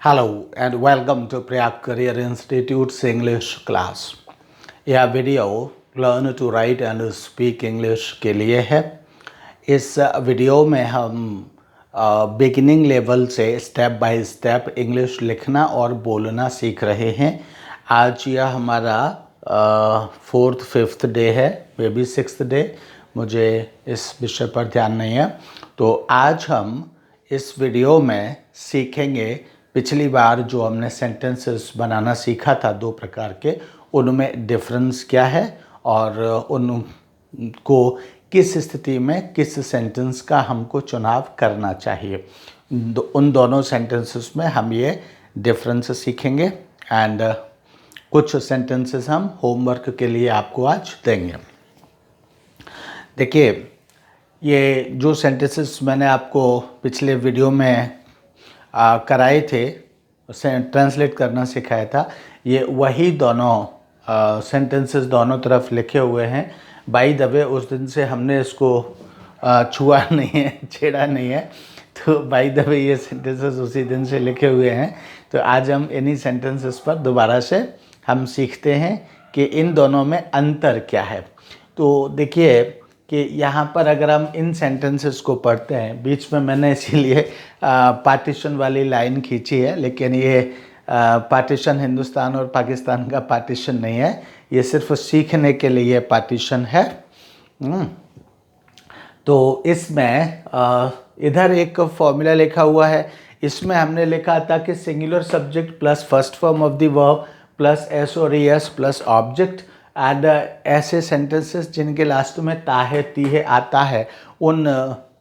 Hello and welcome to Prayag Career Institute's English class। यह video learn to write and speak English के लिए है। इस video में हम बिगिनिंग लेवल से स्टेप बाय स्टेप इंग्लिश लिखना और बोलना सीख रहे हैं। आज यह हमारा 4th 5th डे है, मे बी 6th डे, मुझे इस विषय पर ध्यान नहीं है। तो आज हम इस वीडियो में सीखेंगे, पिछली बार जो हमने सेंटेंसेस बनाना सीखा था 2 प्रकार के, उनमें डिफरेंस क्या है और उनको किस स्थिति में किस सेंटेंस का हमको चुनाव करना चाहिए। उन दोनों सेंटेंसेस में हम ये डिफरेंस सीखेंगे एंड कुछ सेंटेंसेस हम होमवर्क के लिए आपको आज देंगे। देखिए, ये जो सेंटेंसेस मैंने आपको पिछले वीडियो में कराए थे, उसे ट्रांसलेट करना सिखाया था, ये वही दोनों सेंटेंसेस दोनों तरफ लिखे हुए हैं। बाय द वे, उस दिन से हमने इसको छुआ नहीं है, छेड़ा नहीं है, तो बाय द वे ये सेंटेंसेस उसी दिन से लिखे हुए हैं। तो आज हम इन्हीं सेंटेंसेस पर दोबारा से हम सीखते हैं कि इन दोनों में अंतर क्या है। तो देखिए कि यहाँ पर अगर हम इन सेंटेंसेस को पढ़ते हैं, बीच में मैंने इसीलिए पार्टीशन वाली लाइन खींची है, लेकिन ये पार्टीशन हिंदुस्तान और पाकिस्तान का पार्टीशन नहीं है, ये सिर्फ सीखने के लिए पार्टीशन है। तो इसमें इधर एक फॉर्मूला लिखा हुआ है, इसमें हमने लिखा था कि singular subject plus first form of the verb plus S और एस प्लस ऑब्जेक्ट एंड ऐसे सेंटेंसेस जिनके लास्ट में ता है ती है आता है, उन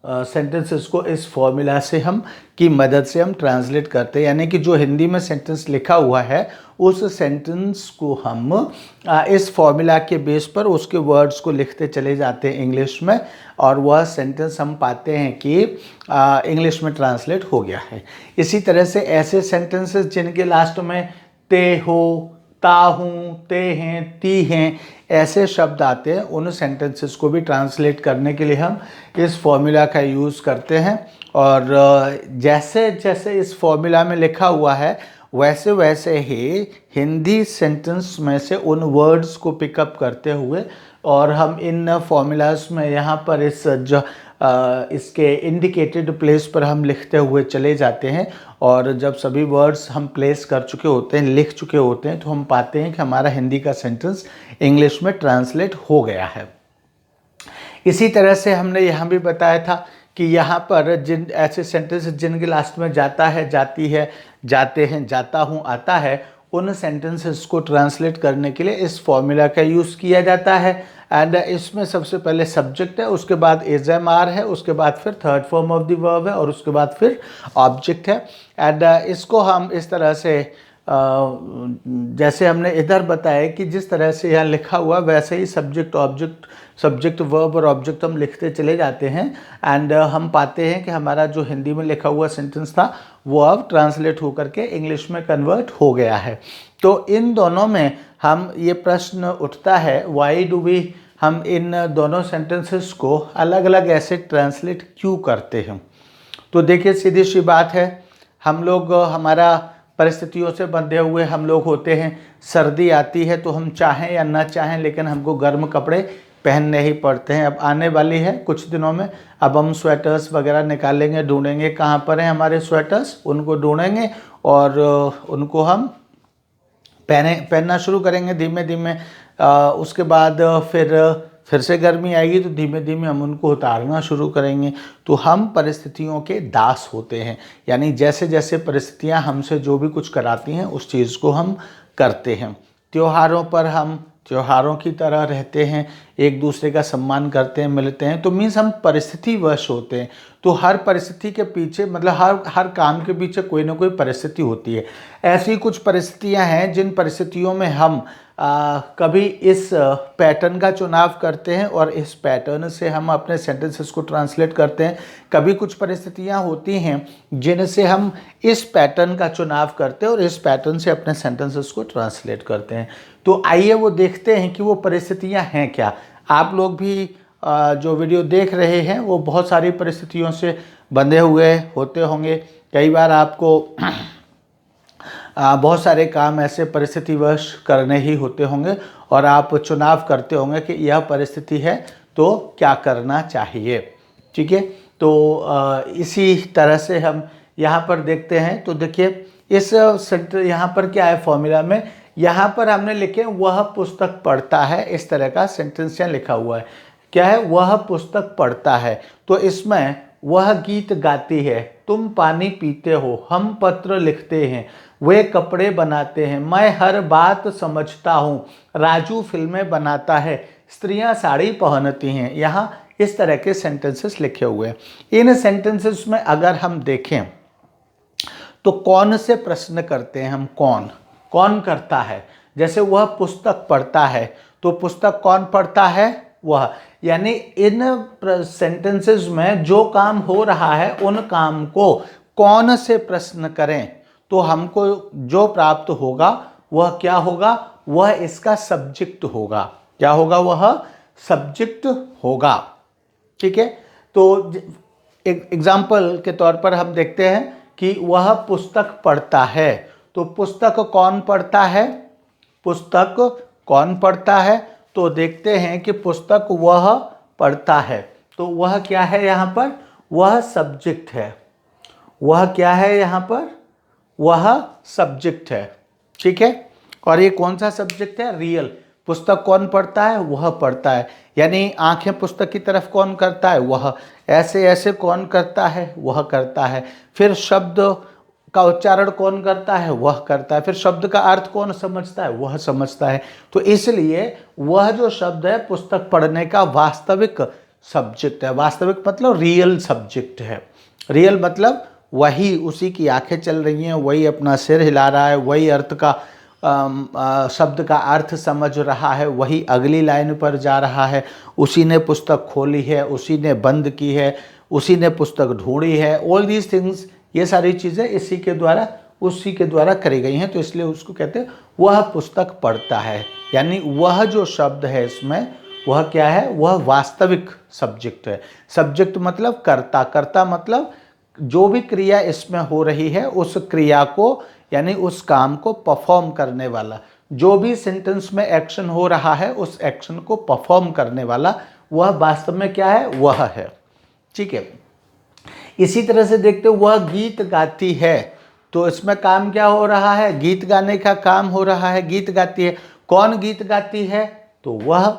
सेंटेंसेस को इस फॉर्मूला से हम की मदद से हम ट्रांसलेट करते हैं। यानी कि जो हिंदी में सेंटेंस लिखा हुआ है उस सेंटेंस को हम इस फॉर्मूला के बेस पर उसके वर्ड्स को लिखते चले जाते हैं इंग्लिश में, और वह सेंटेंस हम पाते हैं कि इंग्लिश में ट्रांसलेट हो गया है। इसी तरह से ऐसे सेंटेंसेस जिनके लास्ट में ते हो, ता हूँ, ते हैं, ती हैं, ऐसे शब्द आते हैं, उन सेंटेंसेस को भी ट्रांसलेट करने के लिए हम इस फॉर्मूला का यूज़ करते हैं। और जैसे जैसे इस फॉर्मूला में लिखा हुआ है वैसे वैसे ही हिंदी सेंटेंस में से उन वर्ड्स को पिकअप करते हुए और हम इन फॉर्मूलाज में यहाँ पर इस इसके इंडिकेटेड प्लेस पर हम लिखते हुए चले जाते हैं। और जब सभी वर्ड्स हम प्लेस कर चुके होते हैं, लिख चुके होते हैं, तो हम पाते हैं कि हमारा हिंदी का सेंटेंस इंग्लिश में ट्रांसलेट हो गया है। इसी तरह से हमने यहाँ भी बताया था कि यहाँ पर जिन ऐसे सेंटेंस जिनके लास्ट में जाता है, जाती है, जाते हैं, जाता हूँ, आता है, उन सेंटेंसेस को ट्रांसलेट करने के लिए इस फॉर्मूला का यूज़ किया जाता है। एंड इसमें सबसे पहले सब्जेक्ट है, उसके बाद इज एम आर है, उसके बाद फिर third form of the verb है और उसके बाद फिर ऑब्जेक्ट है। एंड इसको हम इस तरह से जैसे हमने इधर बताया कि जिस तरह से यहाँ लिखा हुआ वैसे ही सब्जेक्ट वर्ब और ऑब्जेक्ट हम लिखते चले जाते हैं। एंड हम पाते हैं कि हमारा जो हिंदी में लिखा हुआ सेंटेंस था वो अब ट्रांसलेट होकर के इंग्लिश में कन्वर्ट हो गया है। तो इन दोनों में हम ये प्रश्न उठता है, वाई डू वी, हम इन दोनों सेंटेंसेस को अलग अलग ऐसे ट्रांसलेट क्यों करते हैं। तो देखिए, सीधी सी बात है, हम लोग हमारा परिस्थितियों से बंधे हुए हम लोग होते हैं। सर्दी आती है तो हम चाहें या ना चाहें लेकिन हमको गर्म कपड़े पहनने ही पड़ते हैं। अब आने वाली है कुछ दिनों में, अब हम स्वेटर्स वगैरह निकालेंगे, ढूंढेंगे कहाँ पर हैं हमारे स्वेटर्स, उनको ढूंढेंगे और उनको हम पहनना शुरू करेंगे धीमे धीमे। उसके बाद फिर से गर्मी आएगी तो धीमे धीमे हम उनको उतारना शुरू करेंगे। तो हम परिस्थितियों के दास होते हैं, यानी जैसे जैसे परिस्थितियां हमसे जो भी कुछ कराती हैं उस चीज़ को हम करते हैं। त्योहारों पर हम त्योहारों की तरह रहते हैं, एक दूसरे का सम्मान करते हैं, मिलते हैं, तो मीन्स हम परिस्थितिवश होते हैं। तो हर परिस्थिति के पीछे, मतलब हर काम के पीछे कोई ना कोई परिस्थिति होती है। ऐसी कुछ परिस्थितियां हैं जिन परिस्थितियों में हम कभी इस पैटर्न का चुनाव करते हैं और इस पैटर्न से हम अपने सेंटेंसेस को ट्रांसलेट करते हैं। कभी कुछ परिस्थितियां होती हैं जिनसे हम इस पैटर्न का चुनाव करते हैं और इस पैटर्न से अपने सेंटेंसेस को ट्रांसलेट करते हैं। तो आइए वो देखते हैं कि वो परिस्थितियां हैं क्या। आप लोग भी जो वीडियो देख रहे हैं वो बहुत सारी परिस्थितियों से बंधे हुए होते होंगे। कई बार आपको बहुत सारे काम ऐसे परिस्थितिवश करने ही होते होंगे और आप चुनाव करते होंगे कि यह परिस्थिति है तो क्या करना चाहिए। ठीक है, तो इसी तरह से हम यहाँ पर देखते हैं। तो देखिए इस यहाँ पर क्या है फॉर्मूला में, यहाँ पर हमने लिखे वह पुस्तक पढ़ता है, इस तरह का सेंटेंस यहाँ लिखा हुआ है। क्या है, वह पुस्तक पढ़ता है। तो इसमें वह गीत गाती है, तुम पानी पीते हो, हम पत्र लिखते हैं, वे कपड़े बनाते हैं, मैं हर बात समझता हूँ, राजू फिल्में बनाता है, स्त्रियां साड़ी पहनती हैं। यहाँ इस तरह के सेंटेंसेस लिखे हुए हैं। इन सेंटेंसेस में अगर हम देखें तो कौन से प्रश्न करते हैं हम, कौन करता है। जैसे वह पुस्तक पढ़ता है, तो पुस्तक कौन पढ़ता है, वह। यानी इन सेंटेंसेस में जो काम हो रहा है उन काम को कौन से प्रश्न करें तो हमको जो प्राप्त होगा वह क्या होगा, वह इसका सब्जेक्ट होगा। क्या होगा, वह सब्जेक्ट होगा। ठीक है, तो एक एग्जाम्पल के तौर पर हम देखते हैं कि वह पुस्तक पढ़ता है। तो पुस्तक कौन पढ़ता है, पुस्तक कौन पढ़ता है, तो देखते हैं कि पुस्तक वह पढ़ता है। तो वह क्या है यहाँ पर, वह सब्जेक्ट है। वह क्या है यहाँ पर, वह सब्जेक्ट है। ठीक है, और ये कौन सा सब्जेक्ट है, रियल। पुस्तक कौन पढ़ता है, वह पढ़ता है। यानी आंखें पुस्तक की तरफ कौन करता है, वह। ऐसे ऐसे कौन करता है, वह करता है। फिर शब्द का उच्चारण कौन करता है, वह करता है। फिर शब्द का अर्थ कौन समझता है, वह समझता है। तो इसलिए वह जो शब्द है पुस्तक पढ़ने का वास्तविक सब्जेक्ट है। वास्तविक मतलब रियल सब्जेक्ट है। रियल मतलब वही, उसी की आंखें चल रही हैं, वही अपना सिर हिला रहा है, वही अर्थ का शब्द का अर्थ समझ रहा है, वही अगली लाइन पर जा रहा है। उसी ने पुस्तक खोली है, उसी ने बंद की है, उसी ने पुस्तक ढूंढी है। ऑल दीज थिंग्स, ये सारी चीज़ें इसी के द्वारा, उसी के द्वारा करी गई हैं। तो इसलिए उसको कहते हैं वह पुस्तक पढ़ता है। यानी वह जो शब्द है इसमें, वह क्या है, वह वास्तविक सब्जेक्ट है। सब्जेक्ट मतलब कर्ता, कर्ता मतलब जो भी क्रिया इसमें हो रही है उस क्रिया को, यानी उस काम को परफॉर्म करने वाला। जो भी सेंटेंस में एक्शन हो रहा है उस एक्शन को परफॉर्म करने वाला, वह वास्तव में क्या है, वह है। ठीक है, इसी तरह से देखते हो वह गीत गाती है। तो इसमें काम क्या हो रहा है, गीत गाने का काम हो रहा है। गीत गाती है, कौन गीत गाती है, तो वह।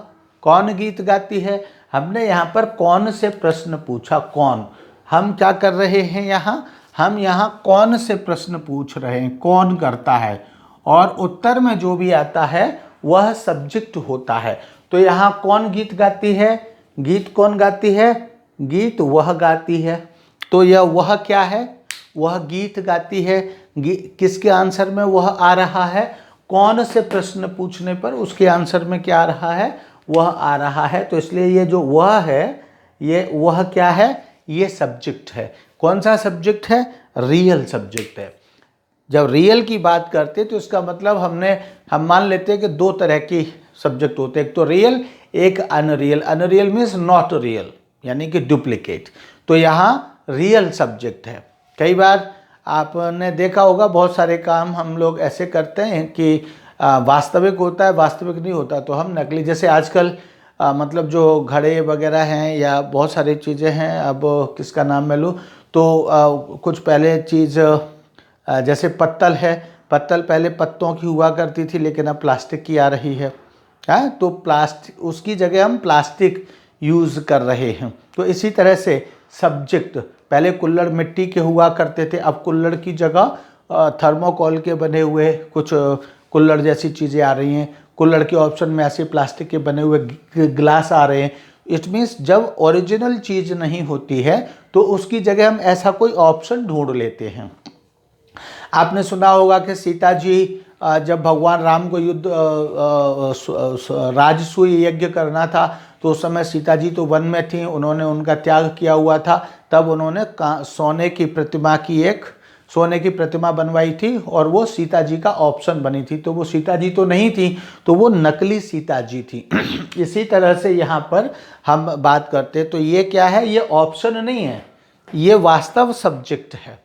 कौन गीत गाती है, हमने यहाँ पर कौन से प्रश्न पूछा, कौन। हम क्या कर रहे हैं यहाँ, हम यहाँ कौन से प्रश्न पूछ रहे हैं, कौन करता है, और उत्तर में जो भी आता है वह सब्जेक्ट होता है। तो यहाँ कौन गीत गाती है, गीत कौन गाती है, गीत वह गाती है। तो यह वह क्या है, वह गीत गाती है। किसके आंसर में वह आ रहा है, कौन से प्रश्न पूछने पर उसके आंसर में क्या आ रहा है, वह आ रहा है। तो इसलिए ये जो वह है, ये वह क्या है, ये सब्जेक्ट है। कौन सा सब्जेक्ट है, रियल सब्जेक्ट है। जब रियल की बात करते तो इसका मतलब हम मान लेते हैं कि दो तरह की सब्जेक्ट होते हैं, एक तो रियल, एक unreal. Unreal means not real, यानी कि डुप्लीकेट। तो यहाँ रियल सब्जेक्ट है। कई बार आपने देखा होगा बहुत सारे काम हम लोग ऐसे करते हैं कि वास्तविक होता है, वास्तविक नहीं होता, तो हम नकली। जैसे आजकल मतलब जो घड़े वगैरह हैं या बहुत सारी चीज़ें हैं, अब किसका नाम मैं लूँ, तो कुछ पहले चीज़ जैसे पत्तल है, पत्तल पहले पत्तों की हुआ करती थी लेकिन अब प्लास्टिक की आ रही है। हाँ, तो प्लास्टिक, उसकी जगह हम प्लास्टिक यूज़ कर रहे हैं। तो इसी तरह से सब्जेक्ट, पहले कुल्हड़ मिट्टी के हुआ करते थे, अब कुल्हड़ की जगह थर्मोकोल के बने हुए कुछ कुल्हड़ जैसी चीज़ें आ रही हैं। कुल्हड़ के ऑप्शन में ऐसे प्लास्टिक के बने हुए ग्लास आ रहे हैं। इट मीन्स जब ओरिजिनल चीज़ नहीं होती है तो उसकी जगह हम ऐसा कोई ऑप्शन ढूंढ लेते हैं। आपने सुना होगा कि सीता जी जब भगवान राम को युद्ध राजसूय यज्ञ करना था तो उस समय सीता जी तो वन में थी, उन्होंने उनका त्याग किया हुआ था। तब उन्होंने सोने की प्रतिमा बनवाई थी और वो सीता जी का ऑप्शन बनी थी। तो वो सीता जी तो नहीं थी, तो वो नकली सीता जी थी। इसी तरह से यहाँ पर हम बात करते तो ये क्या है, ये ऑप्शन नहीं है, ये वास्तव सब्जेक्ट है।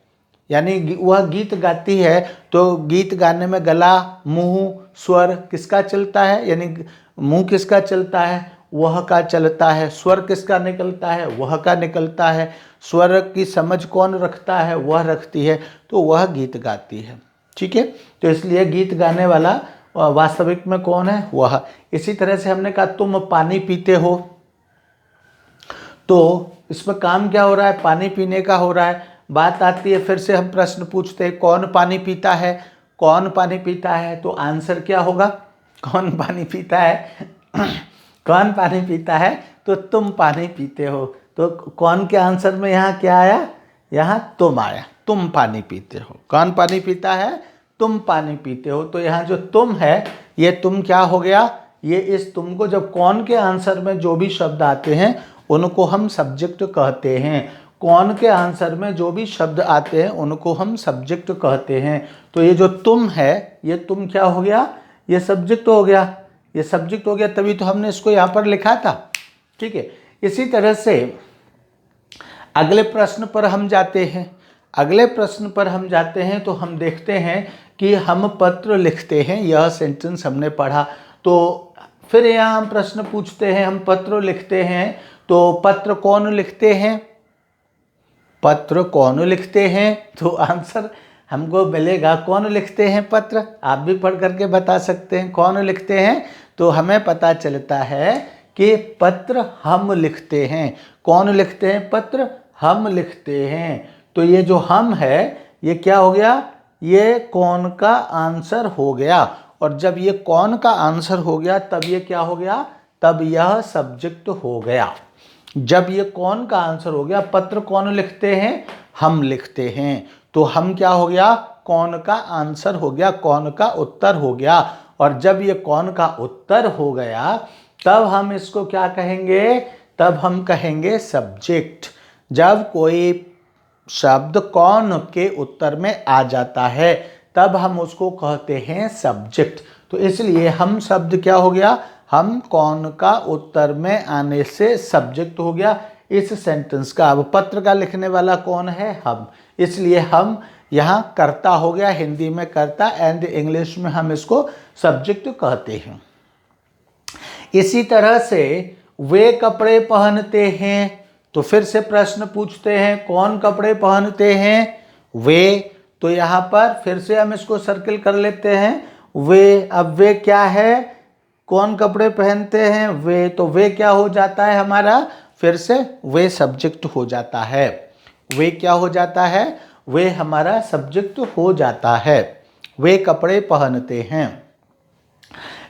यानी वह गीत गाती है, तो गीत गाने में गला, मुंह, स्वर किसका चलता है, यानी मुंह किसका चलता है, वह का चलता है। स्वर किसका निकलता है, वह का निकलता है। स्वर की समझ कौन रखता है, वह रखती है, तो वह गीत गाती है। ठीक है, तो इसलिए गीत गाने वाला वास्तविक में कौन है, वह। इसी तरह से हमने कहा तुम पानी पीते हो, तो इसमें काम क्या हो रहा है, पानी पीने का हो रहा है। बात आती है, फिर से हम प्रश्न पूछते हैं कौन पानी पीता है, कौन पानी पीता है, तो आंसर क्या होगा, कौन पानी पीता है कौन पानी पीता है, तो तुम पानी पीते हो। तो कौन के आंसर में यहाँ क्या आया, यहाँ तुम आया, तुम पानी पीते हो। कौन पानी पीता है, तुम पानी पीते हो। तो यहाँ जो तुम है, ये तुम क्या हो गया, ये इस तुम को जब कौन के आंसर में जो भी शब्द आते हैं उनको हम सब्जेक्ट कहते हैं। कौन के आंसर में जो भी शब्द आते हैं उनको हम सब्जेक्ट कहते हैं। तो ये जो तुम है, ये तुम क्या हो गया, ये सब्जेक्ट हो गया, ये सब्जेक्ट हो गया, तभी तो हमने इसको यहाँ पर लिखा था। ठीक है, इसी तरह से अगले प्रश्न पर हम जाते हैं। अगले प्रश्न पर हम जाते हैं तो हम देखते हैं कि हम पत्र लिखते हैं, यह सेंटेंस हमने पढ़ा। तो फिर यहाँ हम प्रश्न पूछते हैं, हम पत्र लिखते हैं, तो पत्र कौन लिखते हैं, पत्र कौन लिखते हैं, तो आंसर हमको मिलेगा कौन लिखते हैं पत्र। आप भी पढ़ करके बता सकते हैं कौन लिखते हैं, तो हमें पता चलता है कि पत्र हम लिखते हैं। कौन लिखते हैं पत्र, हम लिखते हैं। तो ये जो हम है, ये क्या हो गया, ये कौन का आंसर हो गया। और जब ये कौन का आंसर हो गया, तब ये क्या हो गया, तब यह सब्जेक्ट हो गया। जब ये कौन का आंसर हो गया, पत्र कौन लिखते हैं, हम लिखते हैं, तो हम क्या हो गया, कौन का आंसर हो गया, कौन का उत्तर हो गया। और जब ये कौन का उत्तर हो गया, तब हम इसको क्या कहेंगे, तब हम कहेंगे सब्जेक्ट। जब कोई शब्द कौन के उत्तर में आ जाता है, तब हम उसको कहते हैं सब्जेक्ट। तो इसलिए हम शब्द क्या हो गया, हम कौन का उत्तर में आने से सब्जेक्ट हो गया इस सेंटेंस का। अब पत्र का लिखने वाला कौन है, हम, इसलिए हम यहाँ कर्ता हो गया, हिंदी में कर्ता, एंड इंग्लिश में हम इसको सब्जेक्ट कहते हैं। इसी तरह से वे कपड़े पहनते हैं, तो फिर से प्रश्न पूछते हैं कौन कपड़े पहनते हैं, वे। तो यहाँ पर फिर से हम इसको सर्किल कर लेते हैं, वे। अब वे क्या है, कौन कपड़े पहनते हैं, वे। तो वे क्या हो जाता है हमारा, फिर से वे सब्जेक्ट हो जाता है। वे क्या हो जाता है, वे हमारा सब्जेक्ट हो जाता है। वे कपड़े पहनते हैं।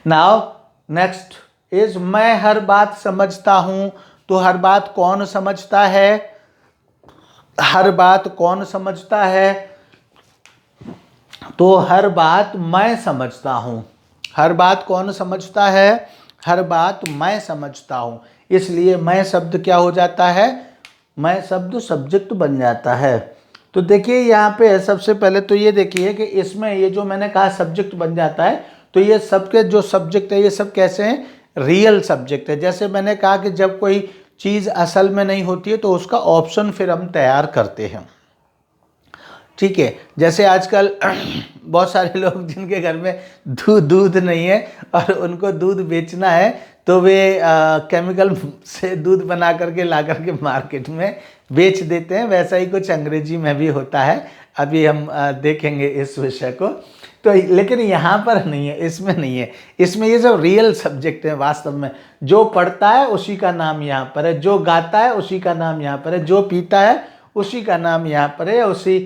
नाउ नेक्स्ट इज मैं हर बात समझता हूँ। तो हर बात कौन समझता है, हर बात कौन समझता है, तो हर बात मैं समझता हूँ। हर बात कौन समझता है, हर बात मैं समझता हूँ। इसलिए मैं शब्द क्या हो जाता है, मैं शब्द सब्जेक्ट बन जाता है। तो देखिए यहाँ पे सबसे पहले तो ये देखिए कि इसमें ये जो मैंने कहा सब्जेक्ट बन जाता है, तो ये सबके जो सब्जेक्ट है ये सब कैसे हैं, रियल सब्जेक्ट है। जैसे मैंने कहा कि जब कोई चीज़ असल में नहीं होती है तो उसका ऑप्शन फिर हम तैयार करते हैं। ठीक है, जैसे आजकल बहुत सारे लोग जिनके घर में दूध नहीं है और उनको दूध बेचना है, तो वे केमिकल से दूध बना करके ला करके मार्केट में बेच देते हैं। वैसा ही कुछ अंग्रेजी में भी होता है, अभी हम देखेंगे इस विषय को। तो लेकिन यहाँ पर नहीं है, इसमें नहीं है। इसमें ये सब रियल सब्जेक्ट है वास्तव में। जो पढ़ता है उसी का नाम यहाँ पर है, जो गाता है उसी का नाम यहाँ पर है, जो पीता है उसी का नाम यहाँ पर है, उसी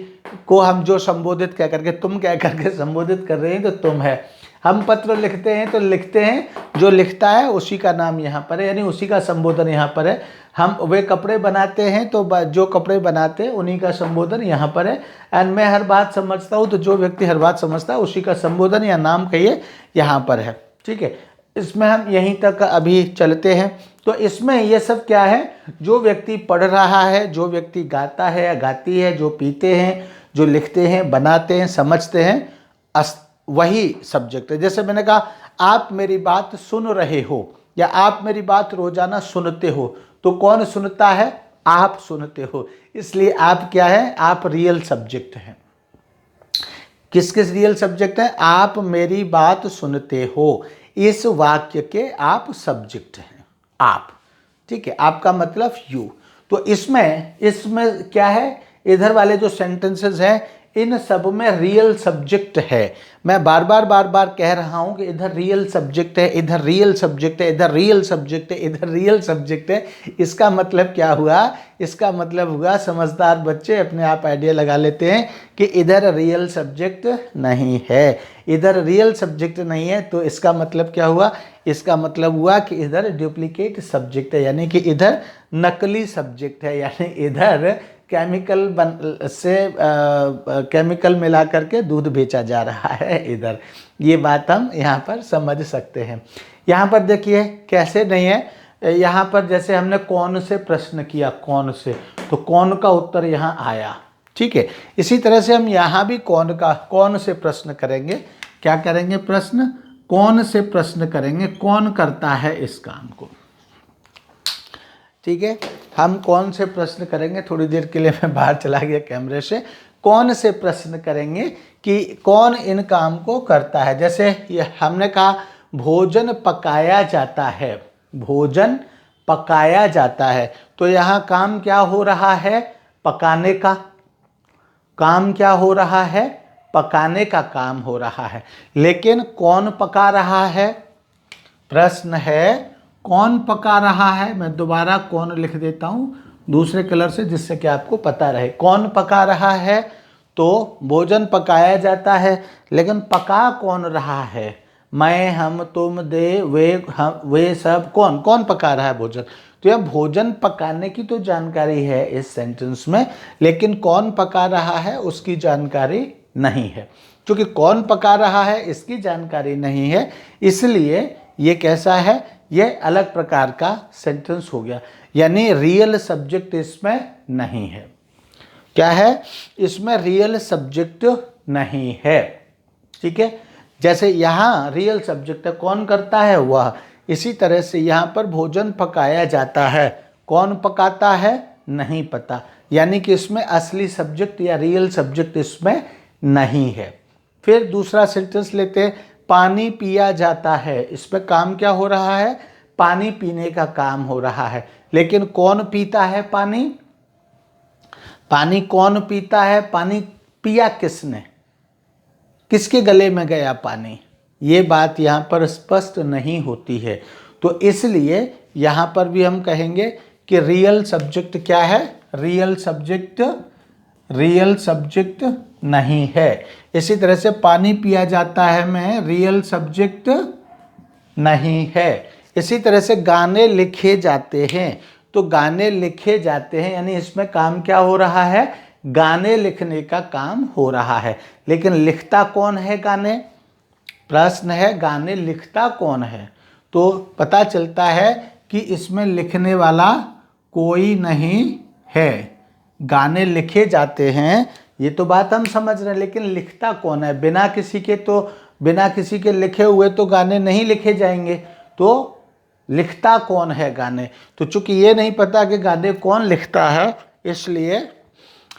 को हम जो संबोधित कह करके, तुम कह करके संबोधित कर रहे हैं, तो तुम है। हम पत्र लिखते हैं तो लिखते हैं, जो लिखता है उसी का नाम यहाँ पर है, यानी उसी का संबोधन यहाँ पर है। हम वे कपड़े बनाते हैं तो जो कपड़े बनाते हैं उन्हीं का संबोधन यहाँ पर है। एंड मैं हर बात समझता हूँ, तो जो व्यक्ति हर बात समझता है उसी का संबोधन या नाम कहिए यहाँ पर है। ठीक है, इसमें हम यहीं तक अभी चलते हैं। तो इसमें ये सब क्या है, जो व्यक्ति पढ़ रहा है, जो व्यक्ति गाता है या गाती है, जो पीते हैं, जो लिखते हैं, बनाते हैं, समझते हैं, वही सब्जेक्ट है। जैसे मैंने कहा आप मेरी बात सुन रहे हो या आप मेरी बात रोजाना सुनते हो, तो कौन सुनता है, आप सुनते हो। इसलिए आप क्या है, आप रियल सब्जेक्ट हैं। किस किस रियल सब्जेक्ट है? आप मेरी बात सुनते हो, इस वाक्य के आप सब्जेक्ट हैं, आप, ठीक है, आपका मतलब यू। तो इसमें क्या है, इधर वाले जो सेंटेंसेस हैं इन सब में रियल सब्जेक्ट है। मैं बार बार कह रहा हूं कि इधर रियल सब्जेक्ट है, इधर रियल सब्जेक्ट है, इधर रियल सब्जेक्ट है, इधर रियल सब्जेक्ट है। इसका मतलब क्या हुआ? इसका मतलब हुआ, समझदार बच्चे अपने आप आइडिया लगा लेते हैं कि इधर रियल सब्जेक्ट नहीं है, इधर रियल सब्जेक्ट नहीं है। तो इसका मतलब क्या हुआ? इसका मतलब हुआ कि इधर डुप्लीकेट सब्जेक्ट है, यानी कि इधर नकली सब्जेक्ट है, यानी इधर केमिकल मिला करके दूध बेचा जा रहा है इधर। ये बात हम यहाँ पर समझ सकते हैं। यहाँ पर देखिए कैसे नहीं है, यहाँ पर जैसे हमने कौन से प्रश्न किया, कौन से, तो कौन का उत्तर यहाँ आया, ठीक है। इसी तरह से हम यहाँ भी कौन से प्रश्न करेंगे। क्या करेंगे? प्रश्न, कौन से प्रश्न करेंगे, कौन करता है इस काम को, ठीक है। हम कौन से प्रश्न करेंगे, थोड़ी देर के लिए मैं बाहर चला गया कैमरे से। कौन से प्रश्न करेंगे कि कौन इन काम को करता है। जैसे ये हमने कहा भोजन पकाया जाता है, भोजन पकाया जाता है, तो यहाँ काम क्या हो रहा है? पकाने का। काम क्या हो रहा है? पकाने का काम हो रहा है। लेकिन कौन पका रहा है? प्रश्न है कौन पका रहा है। मैं दोबारा कौन लिख देता हूँ दूसरे कलर से, जिससे कि आपको पता रहे। कौन पका रहा है? तो भोजन पकाया जाता है, लेकिन पका कौन रहा है? मैं, हम, तुम, दे, वे सब, कौन पका रहा है भोजन? तो यह भोजन पकाने की तो जानकारी है इस सेंटेंस में, लेकिन कौन पका रहा है उसकी जानकारी नहीं है। क्योंकि कौन पका रहा है इसकी जानकारी नहीं है, इसलिए ये कैसा है? ये अलग प्रकार का सेंटेंस हो गया, यानी रियल सब्जेक्ट इसमें नहीं है। क्या है? इसमें रियल सब्जेक्ट नहीं है, ठीक है। जैसे यहाँ रियल सब्जेक्ट है, कौन करता है? वह। इसी तरह से यहाँ पर भोजन पकाया जाता है, कौन पकाता है? नहीं पता, यानी कि इसमें असली सब्जेक्ट या रियल सब्जेक्ट इसमें नहीं है। फिर दूसरा सेंटेंस लेते हैं, पानी पिया जाता है। इस पर काम क्या हो रहा है? पानी पीने का काम हो रहा है, लेकिन कौन पीता है पानी? पानी कौन पीता है? पानी पिया किसने? किसके गले में गया पानी? ये बात यहाँ पर स्पष्ट नहीं होती है। तो इसलिए यहाँ पर भी हम कहेंगे कि रियल सब्जेक्ट क्या है? रियल सब्जेक्ट नहीं है। इसी तरह से पानी पिया जाता है में रियल सब्जेक्ट नहीं है। इसी तरह से गाने लिखे जाते हैं, तो गाने लिखे जाते हैं यानी इसमें काम क्या हो रहा है? गाने लिखने का काम हो रहा है, लेकिन लिखता कौन है गाने? प्रश्न है गाने लिखता कौन है? तो पता चलता है कि इसमें लिखने वाला कोई नहीं है। गाने लिखे जाते हैं ये तो बात हम समझ रहे हैं, लेकिन लिखता कौन है? बिना किसी के लिखे हुए तो गाने नहीं लिखे जाएंगे। तो लिखता कौन है गाने? तो चूंकि ये नहीं पता कि गाने कौन लिखता है, इसलिए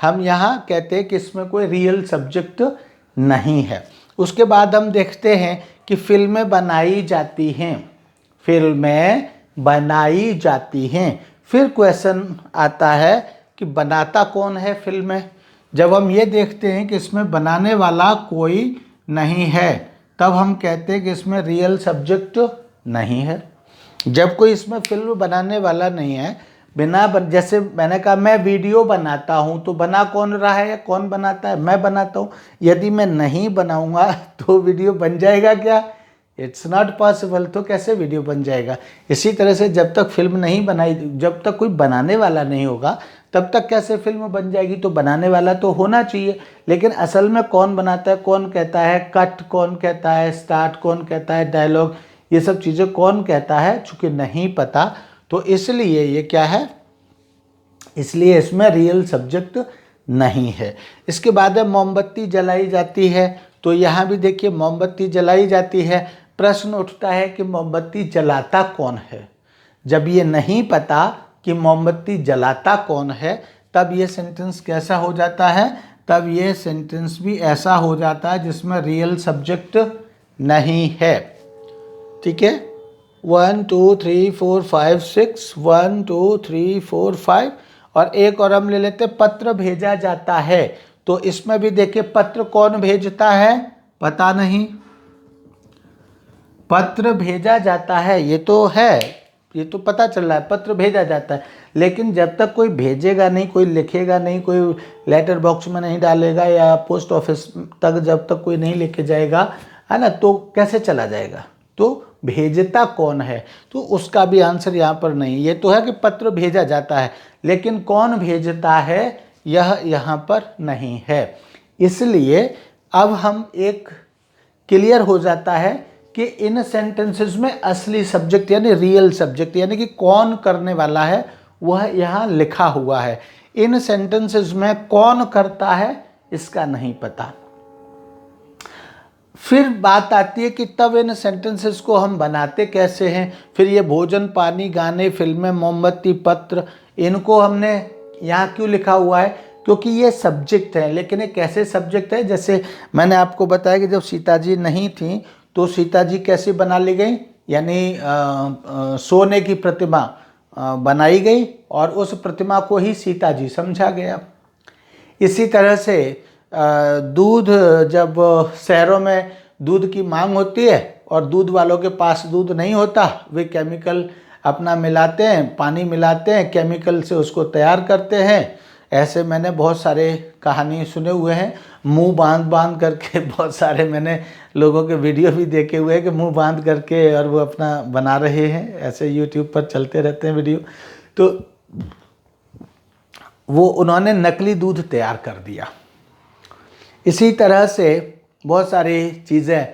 हम यहाँ कहते हैं कि इसमें कोई रियल सब्जेक्ट नहीं है। उसके बाद हम देखते हैं कि फिल्में बनाई जाती हैं, फिल्में बनाई जाती हैं। फिर क्वेश्चन आता है कि बनाता कौन है फिल्में? जब हम ये देखते हैं कि इसमें बनाने वाला कोई नहीं है, तब हम कहते हैं कि इसमें रियल सब्जेक्ट नहीं है। जब कोई इसमें फिल्म बनाने वाला नहीं है, जैसे मैंने कहा मैं वीडियो बनाता हूँ, तो बना कौन रहा है या कौन बनाता है? मैं बनाता हूँ। यदि मैं नहीं बनाऊँगा तो वीडियो बन जाएगा क्या? It's not possible. तो कैसे वीडियो बन जाएगा? इसी तरह से जब तक फिल्म नहीं बनाई, जब तक कोई बनाने वाला नहीं होगा, तब तक कैसे फिल्म बन जाएगी? तो बनाने वाला तो होना चाहिए, लेकिन असल में कौन बनाता है? कौन कहता है कट? कौन कहता है स्टार्ट? कौन कहता है डायलॉग? ये सब चीज़ें कौन कहता है? चूँकि नहीं पता, तो इसलिए ये क्या है? इसलिए इसमें रियल सब्जेक्ट नहीं है। इसके बाद मोमबत्ती जलाई जाती है, तो यहाँ भी देखिए मोमबत्ती जलाई जाती है। प्रश्न उठता है कि मोमबत्ती जलाता कौन है? जब ये नहीं पता कि मोमबत्ती जलाता कौन है, तब ये सेंटेंस कैसा हो जाता है? तब ये सेंटेंस भी ऐसा हो जाता है जिसमें रियल सब्जेक्ट नहीं है। ठीक है, 1 2 3 4 5 6, 1 2 3 4 5। और एक और हम ले लेते हैं, पत्र भेजा जाता है। तो इसमें भी देखिए पत्र कौन भेजता है, पता नहीं। पत्र भेजा जाता है ये तो है, ये तो पता चल रहा है पत्र भेजा जाता है, लेकिन जब तक कोई भेजेगा नहीं, कोई लिखेगा नहीं, कोई लेटर बॉक्स में नहीं डालेगा या पोस्ट ऑफिस तक जब तक कोई नहीं लेके जाएगा, है ना, तो कैसे चला जाएगा। तो भेजता कौन है, तो उसका भी आंसर यहाँ पर नहीं। ये तो है कि पत्र भेजा जाता है, लेकिन कौन भेजता है यह यहाँ पर नहीं है। इसलिए अब हम एक क्लियर हो जाता है कि इन सेंटेंसेस में असली सब्जेक्ट यानी रियल सब्जेक्ट यानी कि कौन करने वाला है वह यहाँ लिखा हुआ है। इन सेंटेंसेस में कौन करता है इसका नहीं पता। फिर बात आती है कि तब इन सेंटेंसेस को हम बनाते कैसे हैं। फिर ये भोजन, पानी, गाने, फिल्में, मोमबत्ती, पत्र, इनको हमने यहाँ क्यों लिखा हुआ है, क्योंकि ये सब्जेक्ट है। लेकिन ये कैसे सब्जेक्ट है, जैसे मैंने आपको बताया कि जब सीता जी नहीं थी तो सीता जी कैसे बना ली गई, यानी सोने की प्रतिमा बनाई गई और उस प्रतिमा को ही सीता जी समझा गया। इसी तरह से दूध, जब शहरों में दूध की मांग होती है और दूध वालों के पास दूध नहीं होता, वे केमिकल अपना मिलाते हैं, पानी मिलाते हैं, केमिकल से उसको तैयार करते हैं। ऐसे मैंने बहुत सारे कहानी सुने हुए हैं, मुंह बांध बांध करके। बहुत सारे मैंने लोगों के वीडियो भी देखे हुए हैं कि मुंह बांध करके और वो अपना बना रहे हैं, ऐसे यूट्यूब पर चलते रहते हैं वीडियो। तो वो उन्होंने नकली दूध तैयार कर दिया। इसी तरह से बहुत सारी चीज़ें,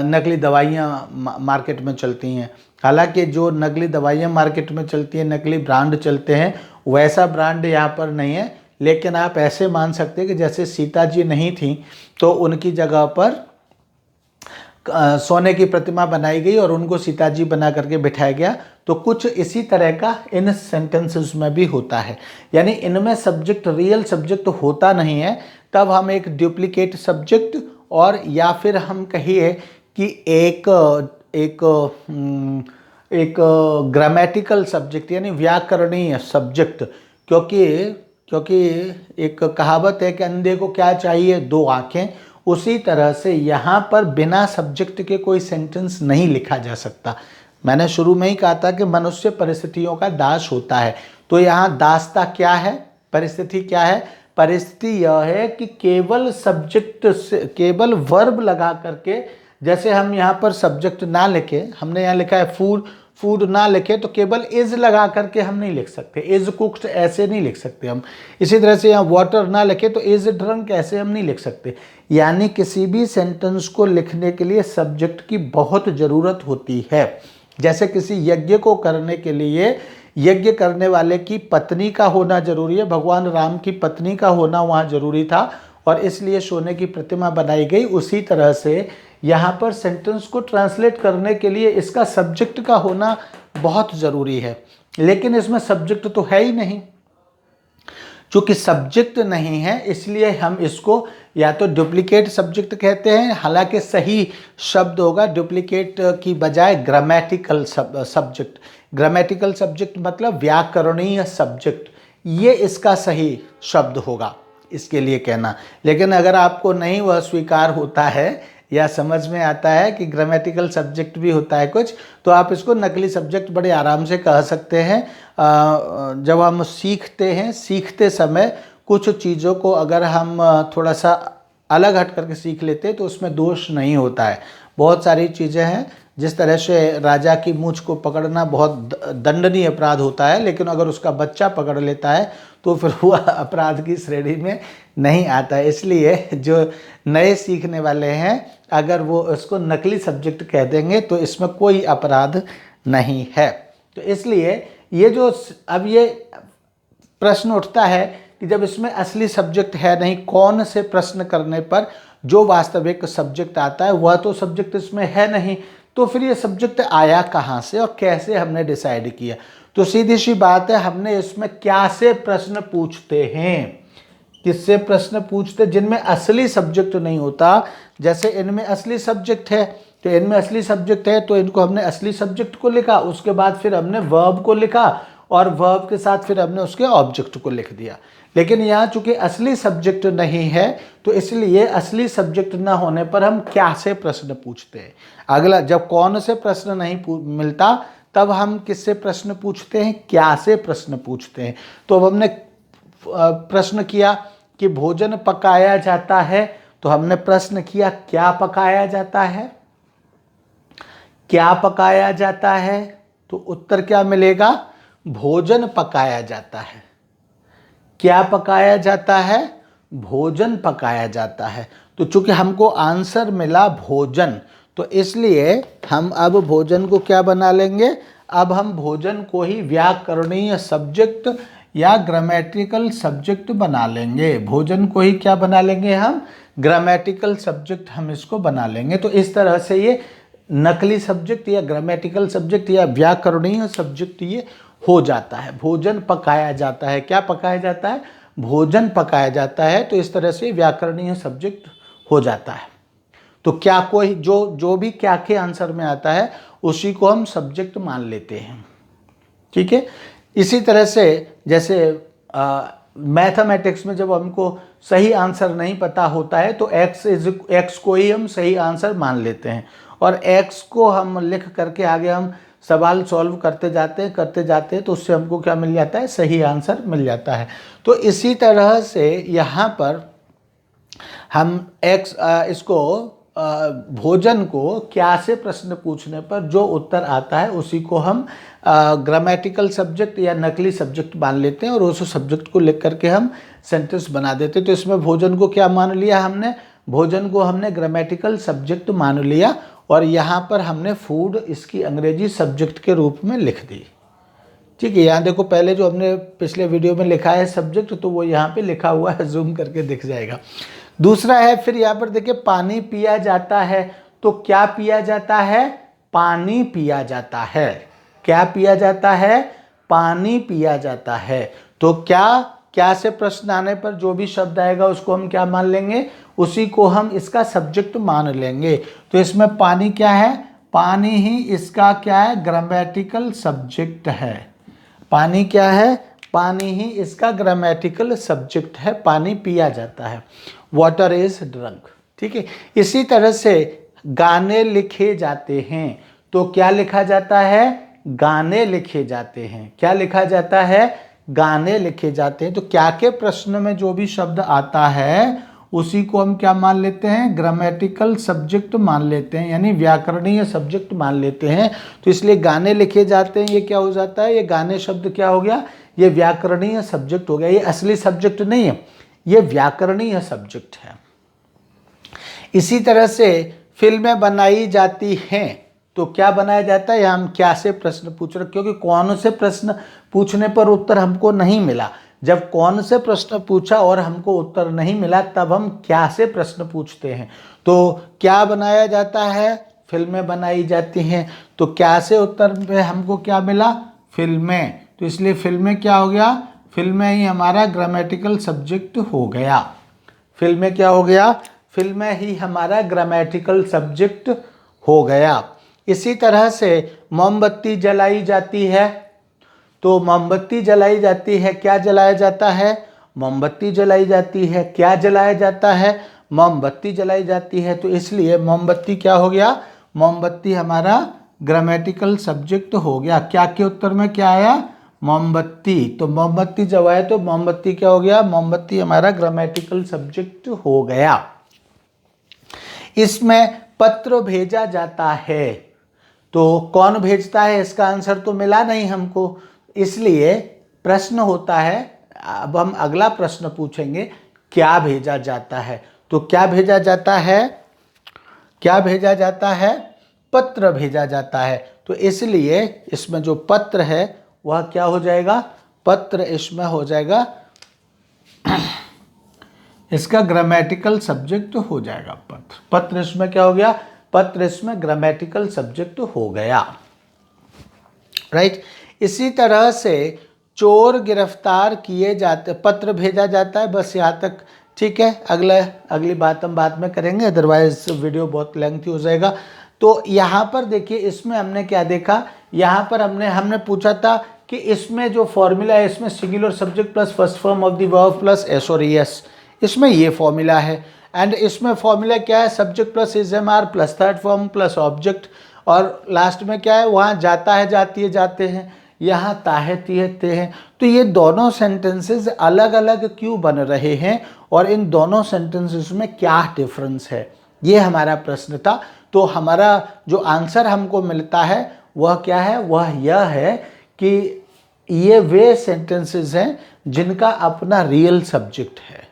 नकली दवाइयाँ मार्केट में चलती हैं। हालांकि जो नकली दवाइयाँ मार्केट में चलती हैं, नकली ब्रांड चलते हैं, वैसा ब्रांड यहाँ पर नहीं है। लेकिन आप ऐसे मान सकते हैं कि जैसे सीता जी नहीं थी तो उनकी जगह पर सोने की प्रतिमा बनाई गई और उनको सीता जी बना करके बिठाया गया। तो कुछ इसी तरह का इन सेंटेंसेस में भी होता है, यानी इनमें सब्जेक्ट रियल सब्जेक्ट होता नहीं है। तब हम एक डुप्लीकेट सब्जेक्ट और या फिर हम कहिए कि एक ग्रामेटिकल सब्जेक्ट यानी व्याकरणीय सब्जेक्ट, क्योंकि एक कहावत है कि अंधे को क्या चाहिए, दो आंखें। उसी तरह से यहाँ पर बिना सब्जेक्ट के कोई सेंटेंस नहीं लिखा जा सकता। मैंने शुरू में ही कहा था कि मनुष्य परिस्थितियों का दास होता है। तो यहाँ दासता क्या है, परिस्थिति क्या है, परिस्थिति यह है कि केवल सब्जेक्ट से, केवल वर्ब लगा करके, जैसे हम यहाँ पर सब्जेक्ट ना लिखे, हमने यहाँ लिखा है फूड, फूड ना लिखे तो केवल इज लगा करके हम नहीं लिख सकते, इज कुक्ड ऐसे नहीं लिख सकते हम। इसी तरह से यहाँ वाटर ना लिखे तो इज ड्रंक ऐसे हम नहीं लिख सकते। यानी किसी भी सेंटेंस को लिखने के लिए सब्जेक्ट की बहुत ज़रूरत होती है। जैसे किसी यज्ञ को करने के लिए यज्ञ करने वाले की पत्नी का होना जरूरी है, भगवान राम की पत्नी का होना वहाँ जरूरी था और इसलिए सोने की प्रतिमा बनाई गई। उसी तरह से यहाँ पर सेंटेंस को ट्रांसलेट करने के लिए इसका सब्जेक्ट का होना बहुत ज़रूरी है, लेकिन इसमें सब्जेक्ट तो है ही नहीं। चूँकि सब्जेक्ट नहीं है इसलिए हम इसको या तो डुप्लीकेट सब्जेक्ट कहते हैं, हालांकि सही शब्द होगा डुप्लीकेट की बजाय ग्रामेटिकल सब्जेक्ट। ग्रामेटिकल सब्जेक्ट मतलब व्याकरणीय सब्जेक्ट, ये इसका सही शब्द होगा इसके लिए कहना। लेकिन अगर आपको नहीं वह स्वीकार होता है या समझ में आता है कि ग्रामेटिकल सब्जेक्ट भी होता है कुछ, तो आप इसको नकली सब्जेक्ट बड़े आराम से कह सकते हैं। जब हम सीखते हैं, सीखते समय कुछ चीज़ों को अगर हम थोड़ा सा अलग हट करके सीख लेते हैं तो उसमें दोष नहीं होता है। बहुत सारी चीज़ें हैं, जिस तरह से राजा की मूंछ को पकड़ना बहुत दंडनीय अपराध होता है, लेकिन अगर उसका बच्चा पकड़ लेता है तो फिर वह अपराध की श्रेणी में नहीं आता है। इसलिए जो नए सीखने वाले हैं अगर वो उसको नकली सब्जेक्ट कह देंगे तो इसमें कोई अपराध नहीं है। तो इसलिए ये जो अब ये प्रश्न उठता है कि जब इसमें असली सब्जेक्ट है नहीं, कौन से प्रश्न करने पर जो वास्तविक सब्जेक्ट आता है वह तो सब्जेक्ट इसमें है नहीं, तो फिर ये सब्जेक्ट आया कहाँ से और कैसे हमने डिसाइड किया। तो सीधी सी बात है, हमने इसमें क्या से प्रश्न पूछते हैं, किससे प्रश्न पूछते, जिनमें असली सब्जेक्ट नहीं होता। जैसे इनमें असली सब्जेक्ट है, तो इनमें असली सब्जेक्ट है तो इनको हमने असली सब्जेक्ट को लिखा, उसके बाद फिर हमने वर्ब को लिखा और वर्ब के साथ फिर हमने उसके ऑब्जेक्ट को लिख दिया। लेकिन यहाँ चूंकि असली सब्जेक्ट नहीं है तो इसलिए असली सब्जेक्ट ना होने पर हम क्या से प्रश्न पूछते हैं। अगला, जब कौन से प्रश्न नहीं मिलता तब हम किससे प्रश्न पूछते हैं, क्या से प्रश्न पूछते हैं। तो अब हमने प्रश्न किया कि भोजन पकाया जाता है, तो हमने प्रश्न किया क्या पकाया जाता है, क्या पकाया जाता है, तो उत्तर क्या मिलेगा, भोजन पकाया जाता है। क्या पकाया जाता है, भोजन पकाया जाता है। तो चूंकि हमको आंसर मिला भोजन, तो इसलिए हम अब भोजन को क्या बना लेंगे, अब हम भोजन को ही व्याकरणीय सब्जेक्ट या ग्रामेटिकल सब्जेक्ट बना लेंगे। भोजन को ही क्या बना लेंगे हम, ग्रामेटिकल सब्जेक्ट हम इसको बना लेंगे। तो इस तरह से ये नकली सब्जेक्ट या ग्रामेटिकल सब्जेक्ट या व्याकरणीय सब्जेक्ट ये हो जाता है। भोजन पकाया जाता है, क्या पकाया जाता है, भोजन पकाया जाता है। तो इस तरह से व्याकरणीय सब्जेक्ट हो जाता है। तो क्या कोई जो भी क्या के आंसर में आता है उसी को हम सब्जेक्ट मान लेते हैं। ठीक है। इसी तरह से जैसे मैथमेटिक्स में जब हमको सही आंसर नहीं पता होता है तो एक्स को ही हम सही आंसर मान लेते हैं और एक्स को हम लिख करके आगे हम सवाल सॉल्व करते जाते हैं तो उससे हमको क्या मिल जाता है, सही आंसर मिल जाता है। तो इसी तरह से यहाँ पर हम इसको भोजन को क्या से प्रश्न पूछने पर जो उत्तर आता है उसी को हम ग्रामेटिकल सब्जेक्ट या नकली सब्जेक्ट मान लेते हैं और उस सब्जेक्ट को लिख करके हम सेंटेंस बना देते हैं। तो इसमें भोजन को क्या मान लिया हमने, भोजन को हमने ग्रामेटिकल सब्जेक्ट मान लिया और यहाँ पर हमने फूड इसकी अंग्रेजी सब्जेक्ट के रूप में लिख दी। ठीक है। यहाँ देखो पहले जो हमने पिछले वीडियो में लिखा है सब्जेक्ट, तो वो यहाँ पे लिखा हुआ है, जूम करके दिख जाएगा। दूसरा है फिर यहाँ पर देखिए पानी पिया जाता है, तो क्या पिया जाता है, पानी पिया जाता है। क्या पिया जाता है, पानी पिया जाता है। तो क्या से प्रश्न आने पर जो भी शब्द आएगा उसको हम क्या मान लेंगे, उसी को हम इसका सब्जेक्ट मान लेंगे। तो इसमें पानी क्या है, पानी ही इसका क्या है, ग्रामेटिकल सब्जेक्ट है। पानी क्या है, पानी ही इसका ग्रामेटिकल सब्जेक्ट है, पानी पिया जाता है। Water is drunk. ठीक है। इसी तरह से गाने लिखे जाते हैं, तो क्या लिखा जाता है, गाने लिखे जाते हैं। क्या लिखा जाता है, गाने लिखे जाते हैं। तो क्या के प्रश्न में जो भी शब्द आता है उसी को हम क्या मान लेते हैं, ग्रामेटिकल सब्जेक्ट मान लेते हैं, यानी व्याकरणीय सब्जेक्ट मान लेते हैं। तो इसलिए गाने लिखे जाते हैं, ये क्या हो जाता है, ये गाने शब्द क्या हो गया, ये व्याकरणीय सब्जेक्ट हो गया। ये असली सब्जेक्ट नहीं है, ये व्याकरणीय सब्जेक्ट है। इसी तरह से फिल्में बनाई जाती हैं, तो क्या बनाया जाता है, हम क्या से प्रश्न पूछ रहे, क्योंकि कौन से प्रश्न पूछने पर उत्तर हमको नहीं मिला। जब कौन से प्रश्न पूछा और हमको उत्तर नहीं मिला तब हम क्या से प्रश्न पूछते हैं। तो क्या बनाया जाता है, फिल्में बनाई जाती हैं। तो क्या से उत्तर में हमको क्या मिला, फिल्में। तो इसलिए फिल्में क्या हो गया, फिल्में ही हमारा ग्रामेटिकल सब्जेक्ट हो गया। फिल्में क्या हो गया, फिल्में ही हमारा ग्रामेटिकल सब्जेक्ट हो गया। इसी तरह से मोमबत्ती जलाई जाती है, तो मोमबत्ती जलाई जाती है, क्या जलाया जाता है, मोमबत्ती जलाई जाती है। क्या जलाया जाता है, मोमबत्ती जलाई जाती है। तो इसलिए मोमबत्ती क्या हो गया, मोमबत्ती हमारा ग्रामेटिकल सब्जेक्ट हो गया। क्या के उत्तर में क्या आया, मोमबत्ती। तो मोमबत्ती जब आए तो मोमबत्ती क्या हो गया, मोमबत्ती हमारा ग्रामेटिकल सब्जेक्ट हो गया। इसमें पत्र भेजा जाता है, तो कौन भेजता है, इसका आंसर तो मिला नहीं हमको, इसलिए प्रश्न होता है। अब हम अगला प्रश्न पूछेंगे, क्या भेजा जाता है। तो क्या भेजा जाता है, क्या भेजा जाता है, पत्र भेजा जाता है। तो इसलिए इसमें जो पत्र है वह क्या हो जाएगा, पत्र इसमें हो जाएगा, इसका ग्रामेटिकल सब्जेक्ट हो जाएगा पत्र। पत्र इसमें क्या हो गया, पत्र इसमें ग्रामेटिकल सब्जेक्ट हो गया। राइट। इसी तरह से चोर गिरफ्तार किए जाते, पत्र भेजा जाता है, बस यहाँ तक ठीक है। अगली बात हम बाद में करेंगे, अदरवाइज वीडियो बहुत लेंथी हो जाएगा। तो यहाँ पर देखिए, इसमें हमने क्या देखा, यहाँ पर हमने पूछा था कि इसमें जो फॉर्मूला है, इसमें singular subject plus first form of the verb plus S और एस, इसमें ये फॉर्मूला है। एंड इसमें फॉर्मूला क्या है, subject plus is am are plus third form plus object, और लास्ट में क्या है, वहाँ जाता है जाती है जाते हैं, यहाँ ताहे तीहते हैं। तो ये दोनों सेंटेंसेस अलग अलग क्यों बन रहे हैं और इन दोनों सेंटेंसेस में क्या डिफरेंस है, ये हमारा प्रश्न था। तो हमारा जो आंसर हमको मिलता है वह क्या है, वह यह है कि ये वे सेंटेंसेस हैं जिनका अपना रियल सब्जेक्ट है।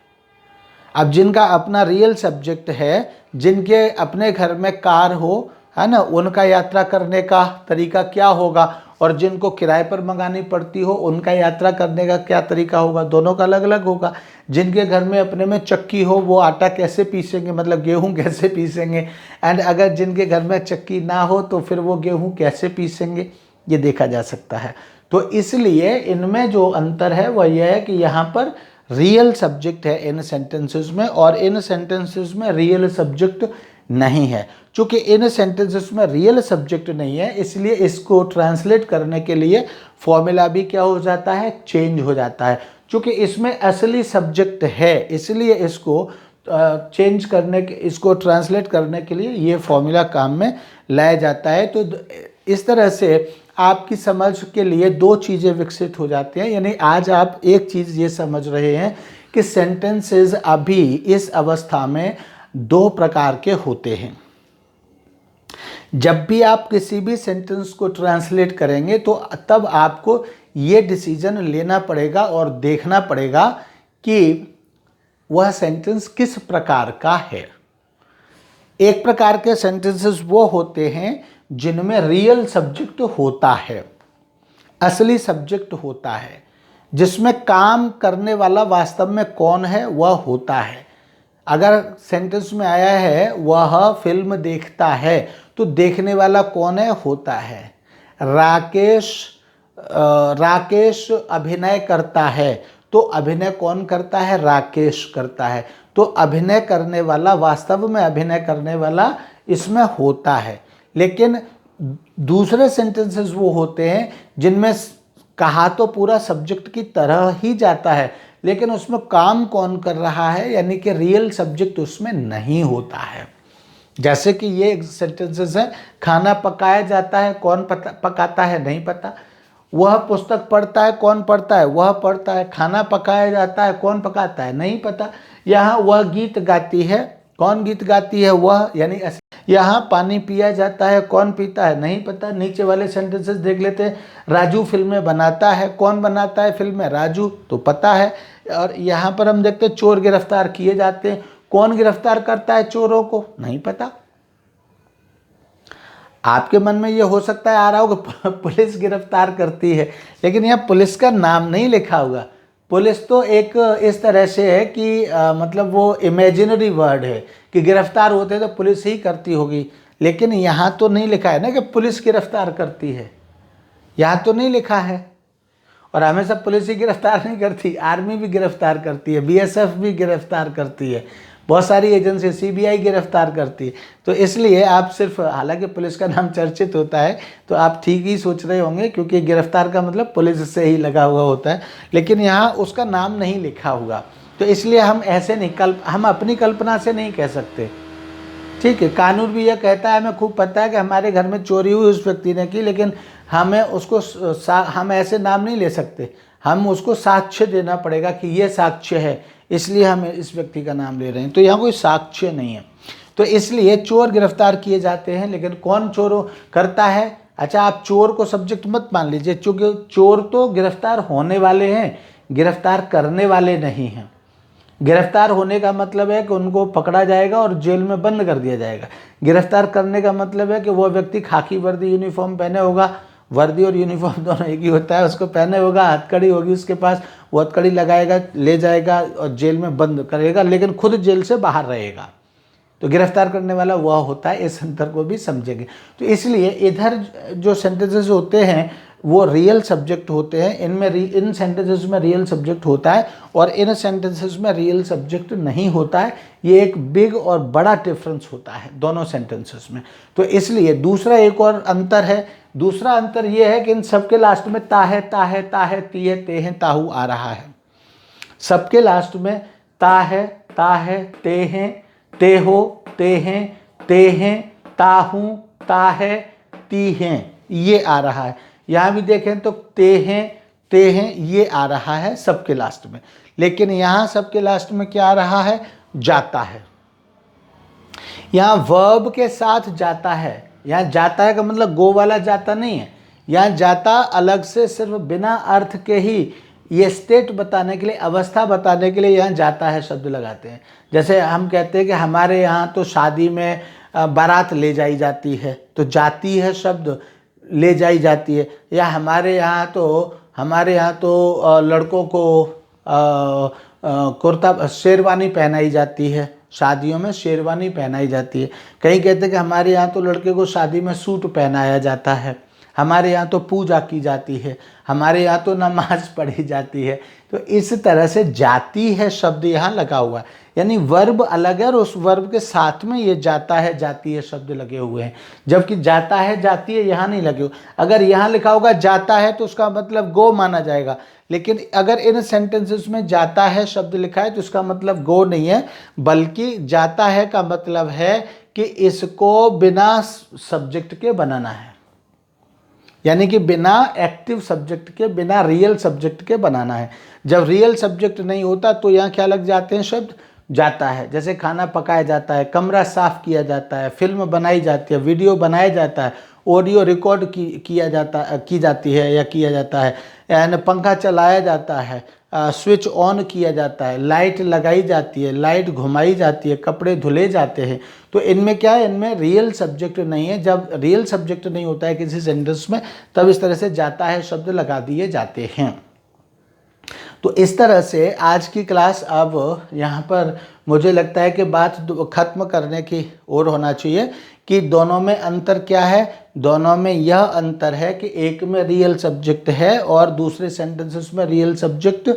अब जिनका अपना रियल सब्जेक्ट है, जिनके अपने घर में कार हो, है ना, उनका यात्रा करने का तरीका क्या होगा, और जिनको किराए पर मंगानी पड़ती हो उनका यात्रा करने का क्या तरीका होगा, दोनों का अलग अलग होगा। जिनके घर में अपने में चक्की हो वो आटा कैसे पीसेंगे, मतलब गेहूं कैसे पीसेंगे, एंड अगर जिनके घर में चक्की ना हो तो फिर वो गेहूं कैसे पीसेंगे, ये देखा जा सकता है। तो इसलिए इनमें जो अंतर है वह यह है कि यहाँ पर रियल सब्जेक्ट है इन सेंटेंसेस में, और इन सेंटेंसेस में रियल सब्जेक्ट नहीं है। चूँकि इन सेंटेंसेस में रियल सब्जेक्ट नहीं है, इसलिए इसको ट्रांसलेट करने के लिए फॉर्मूला भी क्या हो जाता है, चेंज हो जाता है। चूँकि इसमें असली सब्जेक्ट है, इसलिए इसको चेंज करने के, इसको ट्रांसलेट करने के लिए ये फॉर्मूला काम में लाया जाता है। तो इस तरह से आपकी समझ के लिए दो चीज़ें विकसित हो जाती हैं। यानी आज आप एक चीज़ ये समझ रहे हैं कि सेंटेंसेस अभी इस अवस्था में दो प्रकार के होते हैं। जब भी आप किसी भी सेंटेंस को ट्रांसलेट करेंगे तो तब आपको ये डिसीजन लेना पड़ेगा और देखना पड़ेगा कि वह सेंटेंस किस प्रकार का है। एक प्रकार के सेंटेंसेस वो होते हैं जिनमें रियल सब्जेक्ट होता है, असली सब्जेक्ट होता है, जिसमें काम करने वाला वास्तव में कौन है वह होता है। अगर सेंटेंस में आया है वह फिल्म देखता है, तो देखने वाला कौन है, होता है। राकेश अभिनय करता है, तो अभिनय कौन करता है, राकेश करता है। तो अभिनय करने वाला, वास्तव में अभिनय करने वाला इसमें होता है। लेकिन दूसरे सेंटेंसेस वो होते हैं जिनमें कहा तो पूरा सब्जेक्ट की तरह ही जाता है, लेकिन उसमें काम कौन कर रहा है, यानी कि रियल सब्जेक्ट उसमें नहीं होता है। जैसे कि ये सेंटेंसेस हैं, खाना पकाया जाता है, कौन पकाता है, नहीं पता। वह पुस्तक पढ़ता है, कौन पढ़ता है, वह पढ़ता है। खाना पकाया जाता है, कौन पकाता है, नहीं पता। यहाँ वह गीत गाती है, कौन गीत गाती है, वह, यानी यहाँ पानी पिया जाता है, कौन पीता है, नहीं पता। नीचे वाले सेंटेंसेस देख लेते हैं, राजू फिल्में बनाता है, कौन बनाता है फिल्में, राजू, तो पता है। और यहाँ पर हम देखते हैं चोर गिरफ्तार किए जाते हैं, कौन गिरफ्तार करता है चोरों को, नहीं पता। आपके मन में ये हो सकता है आ रहा होगा पुलिस गिरफ्तार करती है, लेकिन यहाँ पुलिस का नाम नहीं लिखा होगा। पुलिस तो एक इस तरह से है कि मतलब वो इमेजिनरी वर्ड है कि गिरफ्तार होते तो पुलिस ही करती होगी, लेकिन यहाँ तो नहीं लिखा है ना कि पुलिस गिरफ्तार करती है, यहाँ तो नहीं लिखा है। और हमेशा पुलिस ही गिरफ्तार नहीं करती, आर्मी भी गिरफ्तार करती है, बीएसएफ भी गिरफ्तार करती है, बहुत सारी एजेंसी, सीबीआई गिरफ्तार करती है। तो इसलिए आप सिर्फ, हालांकि पुलिस का नाम चर्चित होता है तो आप ठीक ही सोच रहे होंगे, क्योंकि गिरफ्तार का मतलब पुलिस से ही लगा हुआ होता है, लेकिन यहाँ उसका नाम नहीं लिखा हुआ। तो इसलिए हम ऐसे नहीं, हम अपनी कल्पना से नहीं कह सकते, ठीक है। कानून भी यह कहता है, हमें खूब पता है कि हमारे घर में चोरी हुई उस व्यक्ति ने की, लेकिन हमें उसको हम ऐसे नाम नहीं ले सकते, हम उसको साक्ष्य देना पड़ेगा कि ये साक्ष्य है, इसलिए हम इस व्यक्ति का नाम ले रहे हैं। तो यहाँ कोई साक्ष्य नहीं है, तो इसलिए चोर गिरफ्तार किए जाते हैं, लेकिन कौन चोर करता है। अच्छा, आप चोर को सब्जेक्ट मत मान लीजिए, चूँकि चोर तो गिरफ्तार होने वाले हैं, गिरफ्तार करने वाले नहीं हैं। गिरफ्तार होने का मतलब है कि उनको पकड़ा जाएगा और जेल में बंद कर दिया जाएगा। गिरफ्तार करने का मतलब है कि वह व्यक्ति खाकी वर्दी यूनिफॉर्म पहने होगा, वर्दी और यूनिफॉर्म दोनों एक ही होता है, उसको पहने होगा, हथकड़ी होगी उसके पास, वो हथकड़ी लगाएगा, ले जाएगा और जेल में बंद करेगा, लेकिन खुद जेल से बाहर रहेगा। तो गिरफ्तार करने वाला वह होता है, इस अंतर को भी समझेंगे। तो इसलिए इधर जो सेंटेंसेस होते हैं वो रियल सब्जेक्ट होते हैं, इन सेंटेंसेस में रियल सब्जेक्ट होता है और इन सेंटेंसेस में रियल सब्जेक्ट नहीं होता है। ये एक बिग और बड़ा डिफरेंस होता है दोनों सेंटेंसेस में। तो इसलिए दूसरा एक और अंतर है, दूसरा अंतर ये है कि इन सबके लास्ट में ता है, ती है, ते हैं, ताहू आ रहा है। सबके लास्ट में ता है, ते हैं, ते हो, ते हैं, ताहू, ता है, ती हैं, ये आ रहा है। यहाँ भी देखें तो ते हैं ये आ रहा है सबके लास्ट में, लेकिन यहाँ सबके लास्ट में क्या आ रहा है, जाता है। यहाँ वर्ब के साथ जाता है, यहाँ जाता है का मतलब गो वाला जाता नहीं है, यहाँ जाता अलग से सिर्फ बिना अर्थ के ही ये स्टेट बताने के लिए, अवस्था बताने के लिए यहाँ जाता है शब्द लगाते हैं। जैसे हम कहते हैं कि हमारे यहाँ तो शादी में बारात ले जाई जाती है, तो जाती है शब्द ले जाई जाती है। या हमारे यहाँ तो लड़कों को कुर्ता शेरवानी पहनाई जाती है, शादियों में शेरवानी पहनाई जाती है। कहीं कहते हैं कि हमारे यहाँ तो लड़के को शादी में सूट पहनाया जाता है, हमारे यहाँ तो पूजा की जाती है, हमारे यहाँ तो नमाज पढ़ी जाती है। तो इस तरह से जाती है शब्द यहाँ लगा हुआ है, यानी वर्ब अलग है और उस वर्ब के साथ में ये जाता है, जाती है शब्द लगे हुए हैं, जबकि जाता है, जाती है यहाँ नहीं लगे हुए। अगर यहाँ लिखा होगा जाता है तो उसका मतलब गो माना जाएगा, लेकिन अगर इन सेंटेंसेस में जाता है शब्द लिखा है तो उसका मतलब गो नहीं है, बल्कि जाता है का मतलब है कि इसको बिना सब्जेक्ट के बनाना है, यानी कि बिना एक्टिव सब्जेक्ट के, बिना रियल सब्जेक्ट के बनाना है। जब रियल सब्जेक्ट नहीं होता तो यहाँ क्या लग जाते हैं शब्द, जाता है। जैसे खाना पकाया जाता है, कमरा साफ किया जाता है, फिल्म बनाई जाती है, वीडियो बनाया जाता है, ऑडियो रिकॉर्ड की जाती है या किया जाता है, यानी पंखा चलाया जाता है, स्विच ऑन किया जाता है, लाइट लगाई जाती है, लाइट घुमाई जाती है, कपड़े धुले जाते हैं। तो इनमें क्या है, इनमें रियल सब्जेक्ट नहीं है। जब रियल सब्जेक्ट नहीं होता है किसी सेंटेंस में, तब इस तरह से जाता है शब्द लगा दिए जाते हैं। तो इस तरह से आज की क्लास अब यहाँ पर मुझे लगता है कि बात खत्म करने की ओर होना चाहिए कि दोनों में अंतर क्या है। दोनों में यह अंतर है कि एक में रियल सब्जेक्ट है और दूसरे सेंटेंसेस में रियल सब्जेक्ट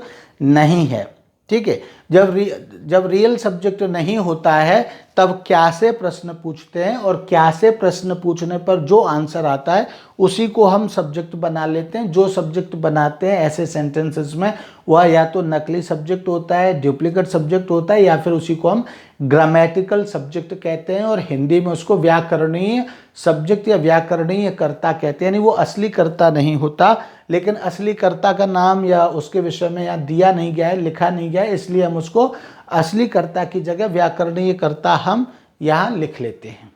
नहीं है। ठीक है, जब रियल सब्जेक्ट नहीं होता है तब क्या से प्रश्न पूछते हैं और क्या से प्रश्न पूछने पर जो आंसर आता है उसी को हम सब्जेक्ट बना लेते हैं। जो सब्जेक्ट बनाते हैं ऐसे सेंटेंसेस में वह या तो नकली सब्जेक्ट होता है, डुप्लीकेट सब्जेक्ट होता है, या फिर उसी को हम ग्रामेटिकल सब्जेक्ट कहते हैं और हिंदी में उसको व्याकरणीय सब्जेक्ट या व्याकरणीय कर्ता कहते हैं। यानी वो असली कर्ता नहीं होता, लेकिन असली कर्ता का नाम या उसके विषय में यहाँ दिया नहीं गया है, लिखा नहीं गया है, इसलिए हम उसको असली कर्ता की जगह व्याकरणीय कर्ता हम यहाँ लिख लेते हैं।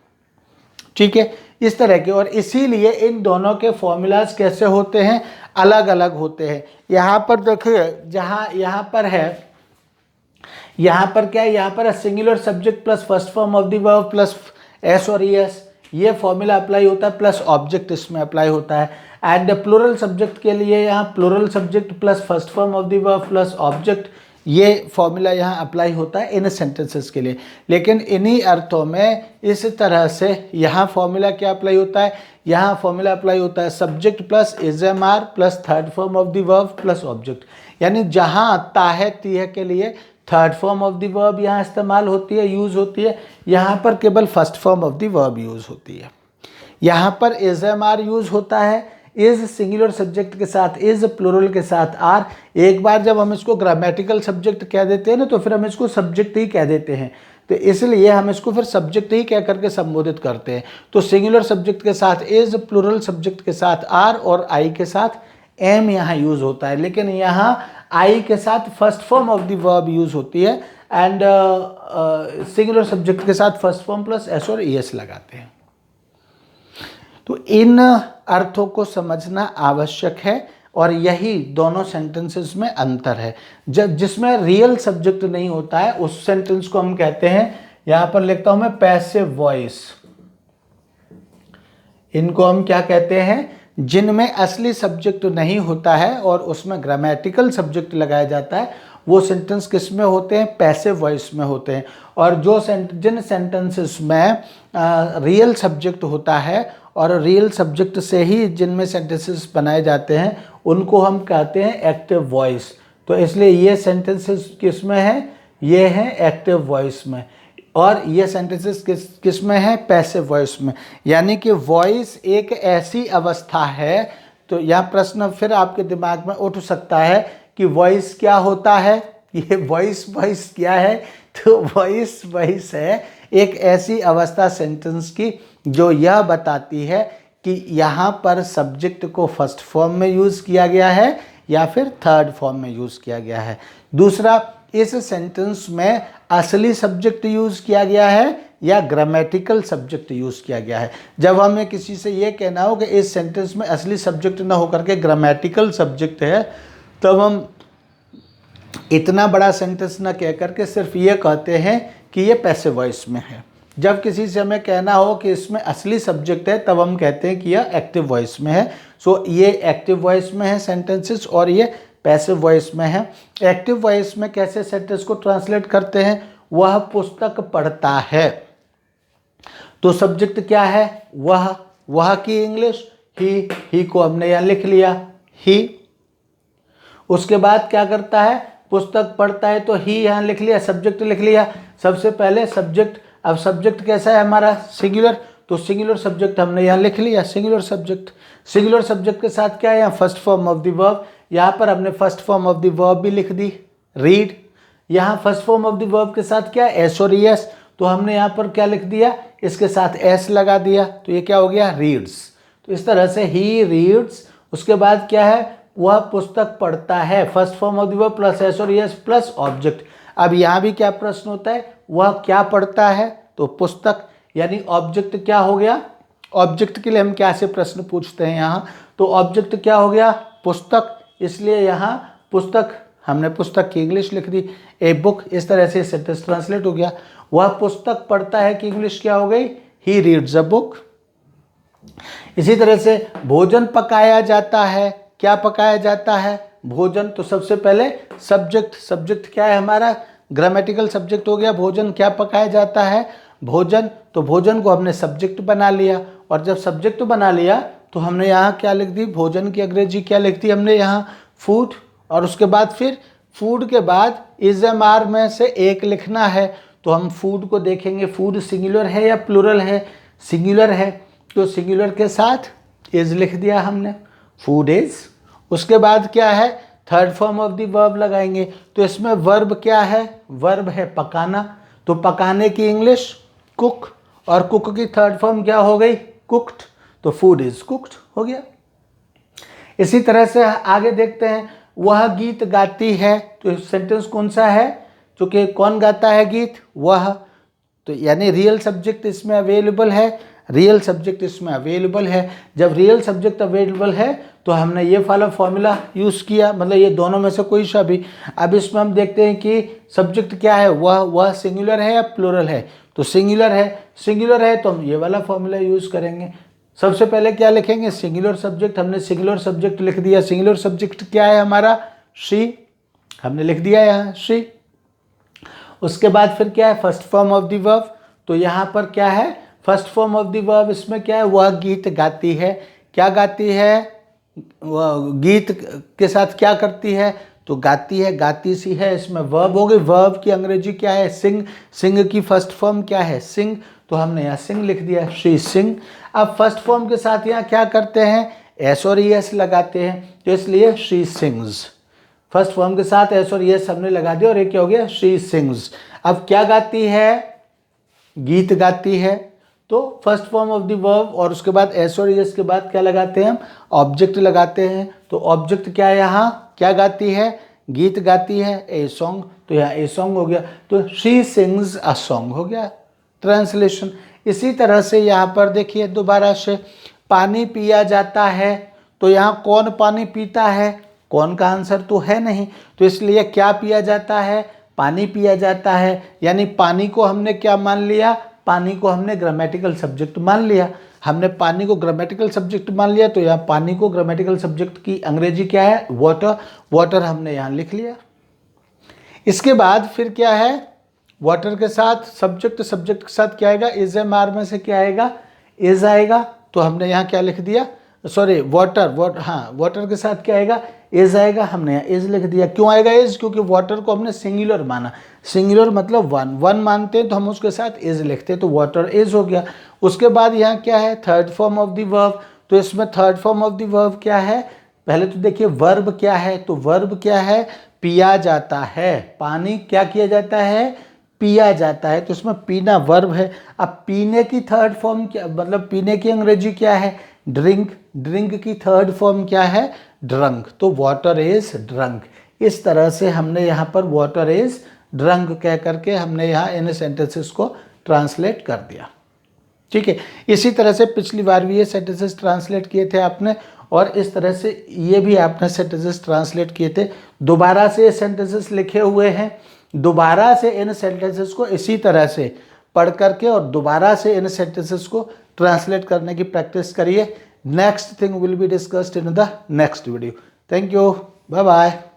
ठीक है, इस तरह के। और इसीलिए इन दोनों के फॉर्मूलाज कैसे होते हैं, अलग अलग होते हैं। यहाँ पर देखिए, जहाँ यहाँ पर है, यहाँ पर क्या है, यहाँ पर singular subject plus first form of the verb plus S और एस, ये फॉर्मूला अप्लाई होता है, प्लस ऑब्जेक्ट इसमें अप्लाई होता है। एंड प्लूरल सब्जेक्ट के लिए यहाँ plural subject plus first form of the verb plus object, ये फॉर्मूला यहाँ अप्लाई होता है इन सेंटेंसेस के लिए। लेकिन इन्हीं अर्थों में इस तरह से यहाँ फॉर्मूला क्या अप्लाई होता है, यहाँ फॉर्मूला अप्लाई होता है subject plus is am are plus third form of the verb plus object. यानी जहाँ ता है ती है के लिए third form of the verb यहाँ इस्तेमाल होती है, यूज़ होती है। यहाँ पर केवल first form of the verb use होती है। यहाँ पर इज़एमआर यूज़ होता है, इज सिंगुलर सब्जेक्ट के साथ, इज प्लूरल के साथ आर। एक बार जब हम इसको ग्रामेटिकल सब्जेक्ट कह देते हैं ना, तो फिर हम इसको सब्जेक्ट ही कह देते हैं, तो इसलिए हम इसको फिर सब्जेक्ट ही कह करके संबोधित करते हैं। तो सिंगुलर सब्जेक्ट के साथ इज, प्लूरल सब्जेक्ट के साथ आर और आई के साथ एम यहाँ यूज़ होता है। लेकिन यहाँ आई के साथ first form of the verb use होती है एंड सिंगुलर सब्जेक्ट के साथ फर्स्ट फॉर्म प्लस एस और एस लगाते हैं। तो इन अर्थों को समझना आवश्यक है और यही दोनों सेंटेंसेस में अंतर है। जिसमें रियल सब्जेक्ट नहीं होता है उस सेंटेंस को हम कहते हैं, यहाँ पर लिखता हूं मैं, पैसिव वॉइस। इनको हम क्या कहते हैं, जिनमें असली सब्जेक्ट नहीं होता है और उसमें ग्रामेटिकल सब्जेक्ट लगाया जाता है, वो सेंटेंस किस में होते हैं, पैसिव वॉइस में होते हैं। और जो जिन सेंटेंसेस में रियल सब्जेक्ट होता है और रियल सब्जेक्ट से ही जिनमें सेंटेंसेस बनाए जाते हैं उनको हम कहते हैं एक्टिव वॉइस। तो इसलिए ये सेंटेंसेस किस में है, ये हैं एक्टिव वॉइस में, और ये सेंटेंसेस किस में है, पैसिव वॉइस में। यानी कि वॉइस एक ऐसी अवस्था है, तो यह प्रश्न फिर आपके दिमाग में उठ सकता है कि वॉइस क्या होता है, ये वॉइस क्या है। तो वॉइस है एक ऐसी अवस्था सेंटेंस की जो यह बताती है कि यहाँ पर सब्जेक्ट को फर्स्ट फॉर्म में यूज़ किया गया है या फिर थर्ड फॉर्म में यूज़ किया गया है। दूसरा, इस सेंटेंस में असली सब्जेक्ट यूज़ किया गया है या ग्रामेटिकल सब्जेक्ट यूज़ किया गया है। जब हमें किसी से ये कहना हो कि इस सेंटेंस में असली सब्जेक्ट ना होकर के ग्रामेटिकल सब्जेक्ट है, तब हम इतना बड़ा सेंटेंस ना कह करके सिर्फ ये कहते हैं कि ये पैसिव वॉइस में है। जब किसी से हमें कहना हो कि इसमें असली सब्जेक्ट है, तब हम कहते हैं कि यह एक्टिव वॉइस में है। सो ये एक्टिव वॉइस में है सेंटेंसेस और ये पैसिव वॉइस में है। एक्टिव वॉइस में कैसे सेंटेंस को ट्रांसलेट करते हैं, वह पुस्तक पढ़ता है, तो सब्जेक्ट क्या है, वह की इंग्लिश ही को हमने यहाँ लिख लिया ही। उसके बाद क्या करता है, पुस्तक पढ़ता है तो ही यहाँ लिख लिया, सब्जेक्ट लिख लिया। सबसे पहले सब्जेक्ट, अब सब्जेक्ट कैसा है हमारा, सिंगुलर, तो सिंगुलर सब्जेक्ट हमने यहाँ लिख लिया, सिंगुलर सब्जेक्ट। सिंगुलर सब्जेक्ट के साथ क्या है, यहाँ first form of the verb, यहाँ पर हमने first form of the verb भी लिख दी, रीड। यहाँ first form of the verb के साथ क्या है, एस और एस, तो हमने यहाँ पर क्या लिख दिया, इसके साथ एस लगा दिया, तो ये क्या हो गया, रीड्स। तो इस तरह से ही रीड्स। उसके बाद क्या है, वह पुस्तक पढ़ता है, first form of the verb plus S और एस प्लस ऑब्जेक्ट। अब यहाँ भी क्या प्रश्न होता है, वह क्या पढ़ता है, तो पुस्तक, यानी ऑब्जेक्ट क्या हो गया। ऑब्जेक्ट के लिए हम क्या से प्रश्न पूछते हैं यहाँ, तो ऑब्जेक्ट क्या हो गया, पुस्तक, इसलिए यहाँ पुस्तक, हमने पुस्तक की इंग्लिश लिख दी, ए बुक। इस तरह से सेंटेंस ट्रांसलेट हो गया। वह पुस्तक पढ़ता है कि इंग्लिश क्या हो गई, ही रीड्स अ बुक। इसी तरह से भोजन पकाया जाता है, क्या पकाया जाता है, भोजन। तो सबसे पहले सब्जेक्ट क्या है हमारा, ग्रामेटिकल सब्जेक्ट हो गया, भोजन क्या पकाया जाता है, भोजन। तो भोजन को हमने सब्जेक्ट बना लिया, और जब सब्जेक्ट बना लिया तो हमने यहाँ क्या लिख दी, भोजन की अंग्रेजी क्या लिख दी हमने यहाँ, फूड। और उसके बाद फिर फूड के बाद इज एम आर में से एक लिखना है, तो हम फूड को देखेंगे, फूड सिंगुलर है या प्लूरल है, सिंगुलर है, तो सिंगुलर के साथ इज लिख दिया हमने, फूड इज। उसके बाद क्या है, third form of the verb लगाएंगे, तो इसमें वर्ब क्या है, वर्ब है पकाना, तो पकाने की इंग्लिश कुक, और कुक की थर्ड फॉर्म क्या हो गई, कुक्ड, तो फूड इज कुक्ड हो गया। इसी तरह से आगे देखते हैं, वह गीत गाती है, तो सेंटेंस कौन सा है, क्योंकि कौन गाता है गीत, वह, तो यानी रियल सब्जेक्ट इसमें अवेलेबल है, रियल सब्जेक्ट इसमें अवेलेबल है। जब रियल सब्जेक्ट अवेलेबल है तो हमने ये वाला फॉर्मूला यूज़ किया, मतलब ये दोनों में से कोई सा भी। अब इसमें हम देखते हैं कि सब्जेक्ट क्या है, वह सिंगुलर है या प्लूरल है, तो सिंगुलर है तो हम ये वाला फॉर्मूला यूज़ करेंगे। सबसे पहले क्या लिखेंगे, सिंगुलर सब्जेक्ट, हमने सिंगुलर सब्जेक्ट लिख दिया। सिंगुलर सब्जेक्ट क्या है हमारा, शी, हमने लिख दिया यहाँ शी। उसके बाद फिर क्या है, first form of the verb, तो यहाँ पर क्या है, first form of the verb, इसमें क्या है, वह गीत गाती है, क्या गाती है, वह गीत के साथ क्या करती है, तो गाती है, गाती सी है, इसमें वर्ब हो गई। वर्ब की अंग्रेजी क्या है, सिंग, सिंग की फर्स्ट फॉर्म क्या है, सिंग, तो हमने यहाँ सिंग लिख दिया, शी सिंग। अब फर्स्ट फॉर्म के साथ यहाँ क्या करते हैं, एस और एस लगाते हैं, तो इसलिए शी सिंग्स। फर्स्ट फॉर्म के साथ एस और एस हमने लगा दिया, और ये क्या हो गया, शी सिंग्स। अब क्या गाती है, गीत गाती है, तो first form of the verb, और उसके बाद एस और एस के बाद क्या लगाते हैं हम, ऑब्जेक्ट लगाते हैं। तो ऑब्जेक्ट क्या है यहाँ, क्या गाती है, गीत गाती है, ए सॉन्ग, तो यहाँ ए सॉन्ग हो गया, तो शी सिंग्स अ सॉन्ग हो गया ट्रांसलेशन। इसी तरह से यहाँ पर देखिए दोबारा से, पानी पिया जाता है, तो यहाँ कौन पानी पीता है, कौन का आंसर तो है नहीं, तो इसलिए क्या पिया जाता है, पानी पिया जाता है, यानी पानी को हमने क्या मान लिया, पानी को हमने ग्रामेटिकल सब्जेक्ट मान लिया। हमने पानी को ग्रामेटिकल सब्जेक्ट मान लिया, तो यहाँ पानी को ग्रामेटिकल सब्जेक्ट की अंग्रेजी क्या है, वाटर, वाटर हमने यहाँ लिख लिया। इसके बाद फिर क्या है, वाटर के साथ सब्जेक्ट, सब्जेक्ट के साथ क्या आएगा, इज एम आर में से क्या आएगा, इज आएगा। तो हमने यहाँ क्या लिख दिया, सॉरी वाटर, हाँ वाटर के साथ क्या आएगा, इज आएगा, हमने यहाँ इज लिख दिया। क्यों आएगा इज, क्योंकि वाटर को हमने सिंगुलर माना, सिंगुलर मतलब वन मानते हैं तो हम उसके साथ इज लिखते हैं, तो वाटर इज हो गया। उसके बाद यहाँ क्या है, third form of the verb. तो इसमें third form of the verb क्या है, पहले तो देखिए वर्ब क्या है, तो वर्ब क्या है, पिया जाता है, पानी क्या किया जाता है, पिया जाता है, तो इसमें पीना वर्ब है। अब पीने की थर्ड फॉर्म क्या, मतलब पीने की अंग्रेजी क्या है, ड्रिंक, ड्रिंक की थर्ड फॉर्म क्या है, ड्रंक, तो वाटर इज ड्रंक। इस तरह से हमने यहाँ पर वाटर इज ड्रंक कह करके हमने यहाँ इन सेंटेंसेस को ट्रांसलेट कर दिया। ठीक है, इसी तरह से पिछली बार भी ये सेंटेंसेस ट्रांसलेट किए थे आपने, और इस तरह से ये भी आपने सेंटेंसेस ट्रांसलेट किए थे। दोबारा से ये सेंटेंसेस लिखे हुए हैं, दोबारा से इन सेंटेंसेस को इसी तरह से पढ़ करके और दोबारा से इन सेंटेंसेस को ट्रांसलेट करने की प्रैक्टिस करिए। Next thing will be discussed in the next video. Thank you, bye bye.